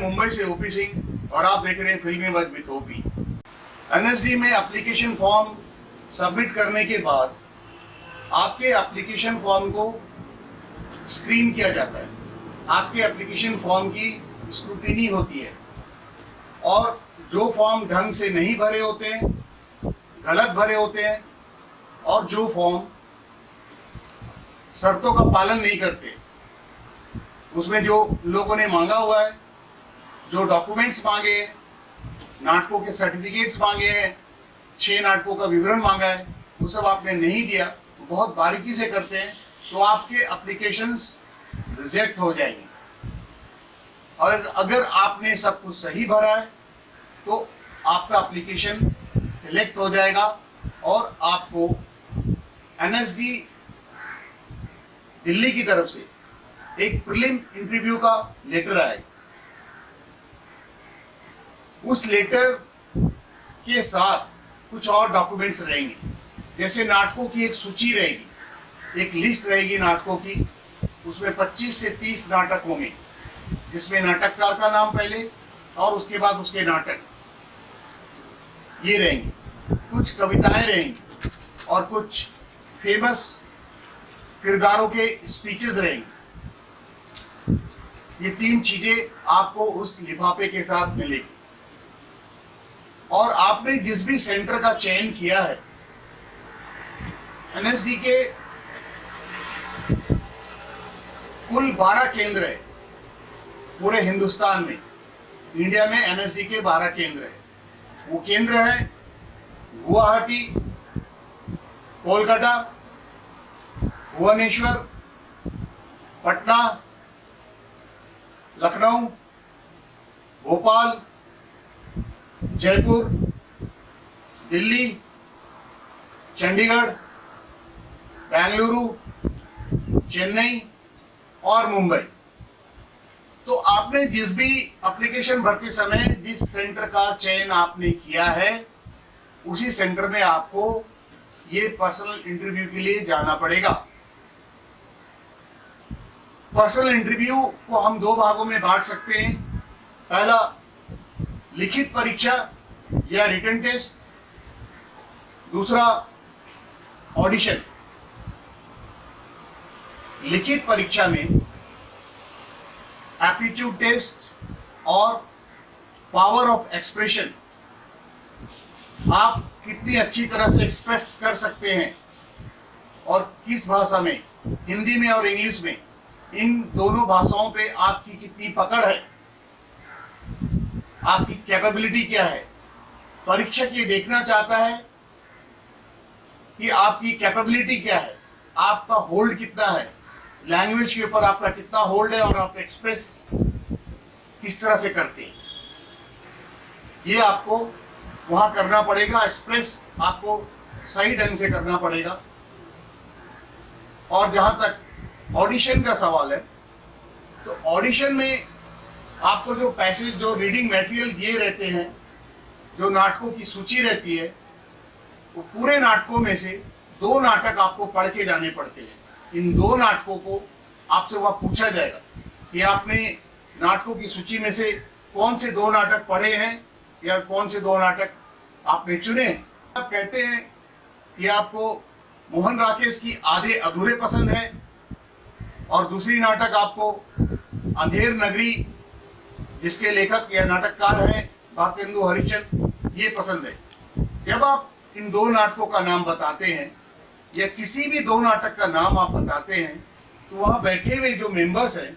मुंबई से ओपी सिंह और आप देख रहे हैं फिल्मी वर्ग विद ओपी। एनएसडी में एप्लीकेशन फॉर्म सबमिट करने के बाद आपके एप्लीकेशन फॉर्म को स्क्रीन किया जाता है। आपके एप्लीकेशन फॉर्म की स्क्रूटिनी होती है और जो फॉर्म ढंग से नहीं भरे होते हैं, गलत भरे होते हैं और जो फॉर्म शर्तों का पालन नहीं करते, उसमें जो लोगों ने मांगा हुआ है, जो डॉक्यूमेंट्स मांगे हैं, नाटकों के सर्टिफिकेट्स मांगे हैं, 6 नाटकों का विवरण मांगा है, वो सब आपने नहीं दिया, बहुत बारीकी से करते हैं, तो आपके एप्लीकेशंस रिजेक्ट हो जाएंगे। और अगर आपने सब कुछ सही भरा है तो आपका एप्लीकेशन सिलेक्ट हो जाएगा और आपको एनएसडी दिल्ली की तरफ से एक प्रीलिम इंटरव्यू का लेटर आएगा। उस लेटर के साथ कुछ और डॉक्यूमेंट्स रहेंगे, जैसे नाटकों की एक सूची रहेगी, एक लिस्ट रहेगी नाटकों की, उसमें 25 से 30 नाटक होंगे, जिसमें नाटककार का नाम पहले और उसके बाद उसके नाटक ये रहेंगे, कुछ कविताएं रहेंगी और कुछ फेमस किरदारों के स्पीचेस रहेंगे। ये 3 चीजें आपको उस लिफाफे के साथ मिलेगी। और आपने जिस भी सेंटर का चयन किया है, एनएसडी के कुल 12 केंद्र है पूरे हिंदुस्तान में। इंडिया में एनएसडी के 12 केंद्र है। वो केंद्र है गुवाहाटी, कोलकाता, भुवनेश्वर, पटना, लखनऊ, भोपाल, जयपुर, दिल्ली, चंडीगढ़, बेंगलुरु, चेन्नई और मुंबई। तो आपने जिस भी एप्लीकेशन भरते समय जिस सेंटर का चयन आपने किया है, उसी सेंटर में आपको ये पर्सनल इंटरव्यू के लिए जाना पड़ेगा। पर्सनल इंटरव्यू को हम 2 भागों में बांट सकते हैं। पहला लिखित परीक्षा या रिटन टेस्ट, दूसरा ऑडिशन। लिखित परीक्षा में एप्टीट्यूड टेस्ट और पावर ऑफ एक्सप्रेशन, आप कितनी अच्छी तरह से एक्सप्रेस कर सकते हैं और किस भाषा में, हिंदी में और इंग्लिश में, इन दोनों भाषाओं पे आपकी कितनी पकड़ है, आपकी कैपेबिलिटी क्या है। परीक्षक ये देखना चाहता है कि आपकी कैपेबिलिटी क्या है, आपका होल्ड कितना है, लैंग्वेज के ऊपर आपका कितना होल्ड है और आप एक्सप्रेस किस तरह से करते हैं, ये आपको वहां करना पड़ेगा। एक्सप्रेस आपको सही ढंग से करना पड़ेगा। और जहां तक ऑडिशन का सवाल है, तो ऑडिशन में आपको जो पैसेज, जो रीडिंग मटेरियल दिए रहते हैं, जो नाटकों की सूची रहती है, वो पूरे नाटकों में से 2 नाटक आपको पढ़ के जाने पड़ते हैं। इन 2 नाटकों को आपसे वह पूछा जाएगा कि आपने नाटकों की सूची में से कौन से 2 नाटक पढ़े हैं या कौन से 2 नाटक आपने चुने। आप कहते हैं कि आपको मोहन राकेश की आधे अधूरे पसंद है और दूसरी नाटक आपको अंधेर नगरी, जिसके लेखक या नाटककार हैं भारतेंदु हरिश्चंद्र, ये पसंद है। जब आप इन 2 नाटकों का नाम बताते हैं या किसी भी 2 नाटक का नाम आप बताते हैं, तो वहां बैठे हुए जो मेंबर्स हैं,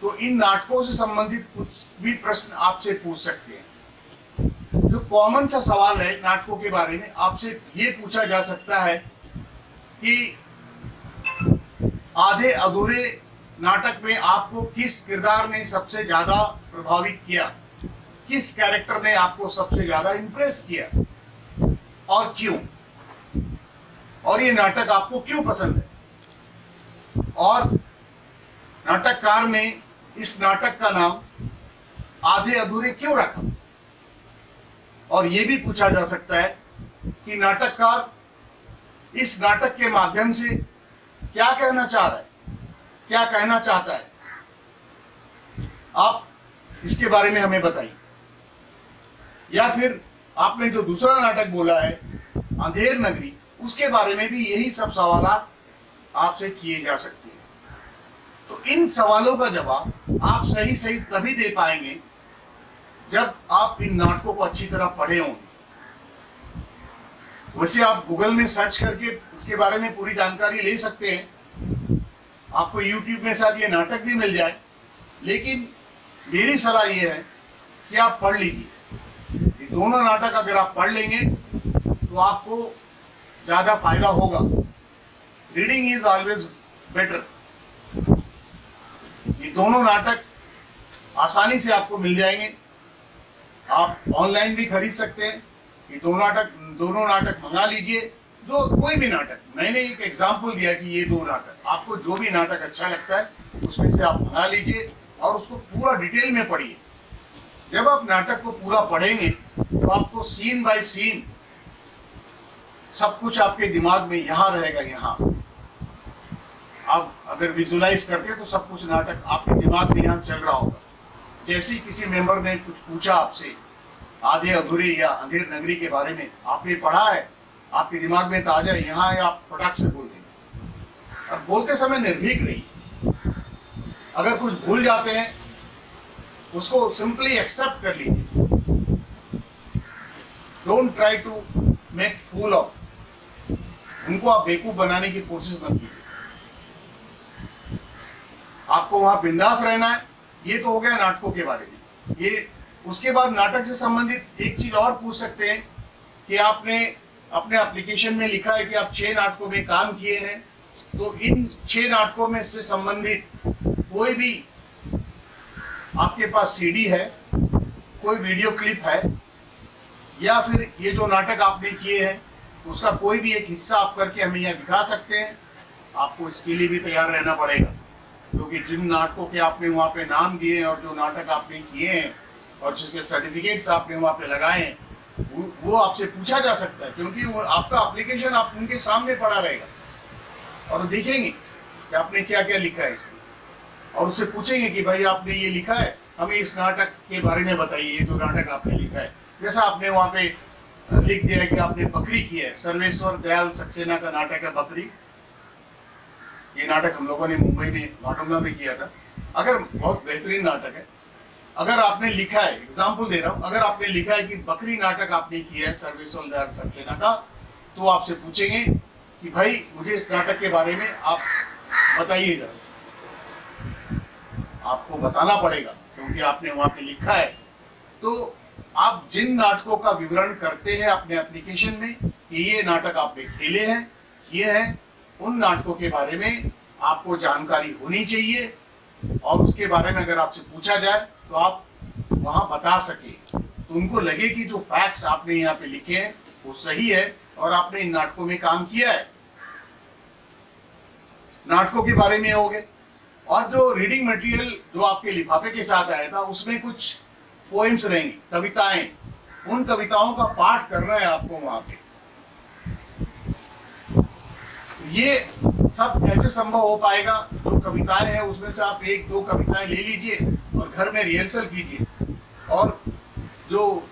तो इन नाटकों से संबंधित कुछ भी प्रश्न आपसे पूछ सकते हैं। जो कॉमन सा सवाल है नाटकों के बारे में, आपसे ये पूछा जा सकता है कि आधे अधूरे नाटक में आपको किस किरदार ने सबसे ज्यादा प्रभावित किया, किस कैरेक्टर ने आपको सबसे ज्यादा इंप्रेस किया और क्यों, और ये नाटक आपको क्यों पसंद है, और नाटककार ने इस नाटक का नाम आधे अधूरे क्यों रखा। और ये भी पूछा जा सकता है कि नाटककार इस नाटक के माध्यम से क्या कहना चाह रहा है, क्या कहना चाहता है। आप इसके बारे में हमें बताइए। या फिर आपने जो दूसरा नाटक बोला है अंधेर नगरी, उसके बारे में भी यही सब सवाल आपसे किए जा सकते हैं। तो इन सवालों का जवाब आप सही सही तभी दे पाएंगे जब आप इन नाटकों को अच्छी तरह पढ़े होंगे। वैसे आप गूगल में सर्च करके इसके बारे में पूरी जानकारी ले सकते हैं, आपको YouTube में शायद ये नाटक भी मिल जाए, लेकिन मेरी सलाह ये है कि आप पढ़ लीजिए। ये दोनों नाटक अगर आप पढ़ लेंगे तो आपको ज्यादा फायदा होगा। Reading is always better. ये दोनों नाटक आसानी से आपको मिल जाएंगे, आप ऑनलाइन भी खरीद सकते हैं। ये दोनों नाटक मंगा लीजिए, जो कोई भी नाटक। मैंने एक एग्जाम्पल दिया कि ये 2 नाटक, आपको जो भी नाटक अच्छा लगता है उसमें से आप मंगा लीजिए और उसको पूरा डिटेल में पढ़िए। जब आप नाटक को पूरा पढ़ेंगे तो आपको सीन बाय सीन सब कुछ आपके दिमाग में यहाँ रहेगा। यहाँ आप अगर विजुलाइज करके तो सब कुछ नाटक आपके दिमाग में यहाँ चल रहा होगा। जैसे ही किसी मेंबर ने कुछ पूछा आपसे आधे अधूरे या अंधेर नगरी के बारे में, आपने पढ़ा है, आपके दिमाग में ताजा है, यहाँ है, आप फटाक से बोल देंगे। और बोलते समय निर्भीक रहिए। अगर कुछ भूल जाते हैं उसको सिंपली एक्सेप्ट कर लीजिए। Don't try to make fool of, उनको आप बेवकूफ बनाने की कोशिश मत कीजिए। आपको वहां बिंदास रहना है। ये तो हो गया नाटकों के बारे में। ये उसके बाद नाटक से संबंधित एक चीज और पूछ सकते हैं कि आपने अपने एप्लीकेशन में लिखा है कि आप 6 नाटकों में काम किए हैं, तो इन 6 नाटकों में से संबंधित कोई भी आपके पास सीडी है, कोई वीडियो क्लिप है, या फिर ये जो नाटक आपने किए हैं उसका कोई भी एक हिस्सा आप करके हमें यहाँ दिखा सकते हैं। आपको इसके लिए भी तैयार रहना पड़ेगा, क्योंकि जिन नाटकों के आपने वहाँ पे नाम दिए हैं और जो नाटक आपने किए हैं और जिसके सर्टिफिकेट्स आपने वहाँ पे लगाए हैं, वो आपसे पूछा जा सकता है, क्योंकि वो आपका एप्लीकेशन आप उनके सामने पड़ा रहेगा और देखेंगे कि आपने क्या क्या लिखा है इसमें, और उससे पूछेंगे कि भाई आपने ये लिखा है, हमें इस नाटक के बारे में बताइए, ये जो नाटक आपने लिखा है। जैसा आपने वहाँ पे लिख दिया है कि आपने बकरी की है, सर्वेश्वर दयाल सक्सेना का नाटक है बकरी। ये नाटक हम लोगों ने मुंबई में माटुंगा में किया था। अगर बहुत बेहतरीन नाटक है, अगर आपने लिखा है, एग्जाम्पल दे रहा हूं, अगर आपने लिखा है कि बकरी नाटक आपने किया है सर्वेश्वर दयाल सक्सेना का, तो आपसे पूछेंगे कि भाई मुझे इस नाटक के बारे में आप बताइएगा। आपको बताना पड़ेगा क्योंकि आपने वहां पे लिखा है। तो आप जिन नाटकों का विवरण करते हैं अपने एप्लीकेशन में कि ये नाटक आपने खेले हैं, किए हैं, उन नाटकों के बारे में आपको जानकारी होनी चाहिए, और उसके बारे में अगर आपसे पूछा जाए तो आप वहां बता सके, तो उनको लगे कि जो फैक्ट्स आपने यहाँ पे लिखे हैं वो सही है और आपने इन नाटकों में काम किया है। नाटकों के बारे में हो गए। और जो रीडिंग मटेरियल जो आपके लिफाफे के साथ आया था उसमें कुछ पोएम्स रहेंगी, कविताएं। उन कविताओं का पाठ करना है आपको वहां पे। ये सब कैसे संभव हो पाएगा? जो कविताएं हैं उसमें से आप 1-2 कविताएं ले लीजिए और घर में रिहर्सल कीजिए, और जो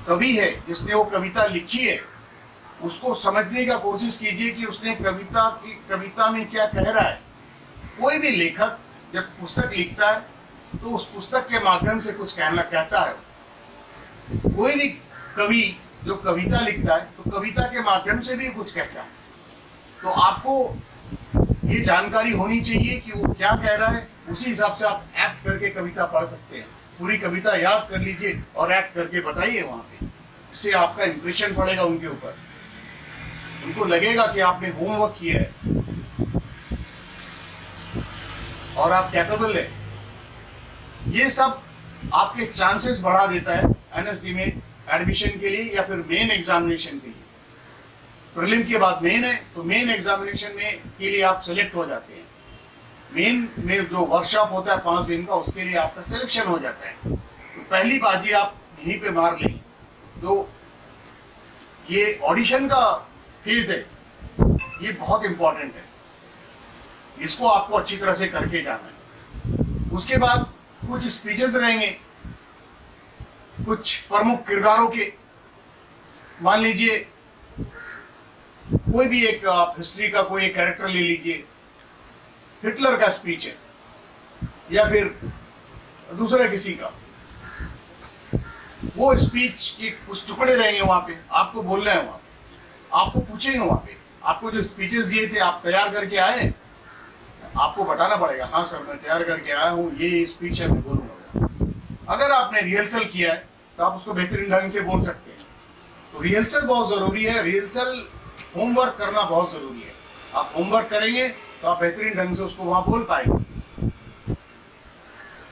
कवि है जिसने वो कविता लिखी है उसको समझने का कोशिश कीजिए कि उसने कविता में क्या कह रहा है। कोई भी लेखक जब पुस्तक लिखता है तो उस पुस्तक के माध्यम से कुछ कहता है। कोई भी कवि जो कविता लिखता है तो कविता के माध्यम से भी कुछ कहता है। तो आपको ये जानकारी होनी चाहिए कि वो क्या कह रहा है, उसी हिसाब से आप एक्ट करके कविता पढ़ सकते हैं। पूरी कविता याद कर लीजिए और एक्ट करके बताइए वहां पे। इससे आपका इंप्रेशन पड़ेगा उनके ऊपर, उनको लगेगा कि आपने होमवर्क किया है और आप कैपेबल है। ये सब आपके चांसेस बढ़ा देता है एनएसडी में एडमिशन के लिए या फिर मेन एग्जामिनेशन के लिए। प्रीलिम के बाद मेन है, तो मेन एग्जामिनेशन में के लिए आप सिलेक्ट हो जाते हैं। मेन में जो वर्कशॉप होता है 5 दिन का, उसके लिए आपका सिलेक्शन हो जाता है। तो पहली बाजी आप यहीं पे मार लें। तो ये ऑडिशन का फेज है, ये बहुत इंपॉर्टेंट है, इसको आपको अच्छी तरह से करके जाना है। उसके बाद कुछ स्पीचेस रहेंगे कुछ प्रमुख किरदारों के। मान लीजिए कोई भी एक आप हिस्ट्री का कोई एक कैरेक्टर ले लीजिए, हिटलर का स्पीच है या फिर दूसरा किसी का, वो स्पीच के कुछ टुकड़े रहेंगे वहां पे, आपको बोलना है, वहां आपको पूछेंगे, वहां पे आपको जो स्पीचेस दिए थे आप तैयार करके आए, आपको बताना पड़ेगा हाँ सर मैं तैयार करके आया हूँ, ये स्पीच है मैं बोलूंगा। अगर आपने रिहर्सल किया है तो आप उसको बेहतरीन ढंग से बोल सकते हैं। तो रिहर्सल बहुत जरूरी है, रिहर्सल होमवर्क करना बहुत जरूरी है। आप होमवर्क करेंगे तो आप बेहतरीन ढंग से उसको वहां बोल पाएंगे।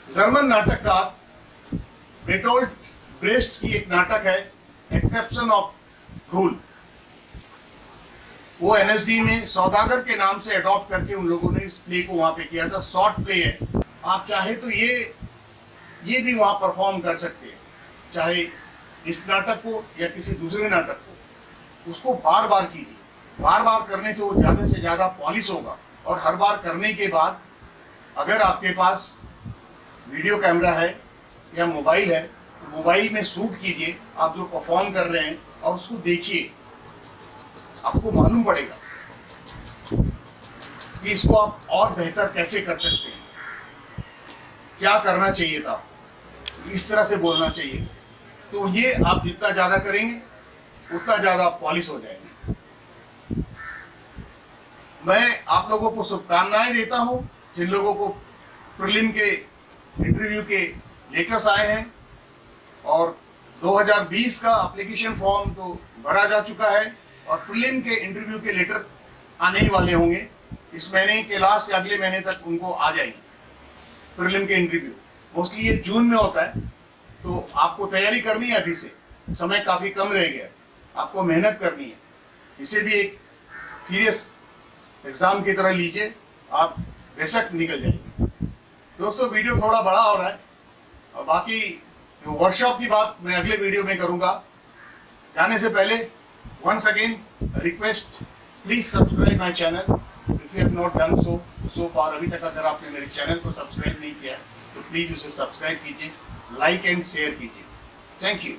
जर्मन नाटककार बेटोल्ट ब्रेस्ट की एक नाटक है एक्सेप्शन ऑफ रूल, वो एनएसडी में सौदागर के नाम से अडॉप्ट करके उन लोगों ने इस प्ले को वहां पे किया था। शॉर्ट प्ले है, आप चाहे तो ये भी वहां परफॉर्म कर सकते हैं, चाहे इस नाटक को या किसी दूसरे नाटक को। उसको बार बार कीजिए, बार बार करने से वो ज्यादा से ज्यादा पॉलिश होगा। और हर बार करने के बाद अगर आपके पास वीडियो कैमरा है या मोबाइल है तो मोबाइल में शूट कीजिए आप जो परफॉर्म कर रहे हैं और उसको देखिए, आपको मालूम पड़ेगा कि इसको आप और बेहतर कैसे कर सकते हैं, क्या करना चाहिए था, इस तरह से बोलना चाहिए। तो ये आप जितना ज्यादा करेंगे उतना ज्यादा पॉलिश हो जाएंगे। मैं आप लोगों को शुभकामनाएं देता हूं जिन लोगों को प्रीलिम के इंटरव्यू के लेटर्स आए हैं, और 2020 का एप्लीकेशन फॉर्म तो भरा जा चुका है और प्रीलिम के इंटरव्यू के लेटर आने ही वाले होंगे। इस महीने के लास्ट या अगले महीने तक उनको आ जाएंगे प्रीलिम के इंटरव्यू। मोस्टली ये जून में होता है, तो आपको तैयारी करनी है अभी से, समय काफी कम रह गया, आपको मेहनत करनी है। इसे भी एक सीरियस एग्जाम की तरह लीजिए, आप बेशक निकल जाएंगे। दोस्तों वीडियो थोड़ा बड़ा हो रहा है और बाकी वर्कशॉप की बात मैं अगले वीडियो में करूंगा। जाने से पहले once again request, please subscribe my channel if you have not done so far। अभी तक अगर आपने मेरे चैनल को सब्सक्राइब नहीं किया तो प्लीज उसे सब्सक्राइब कीजिए, लाइक एंड शेयर कीजिए। Thank you.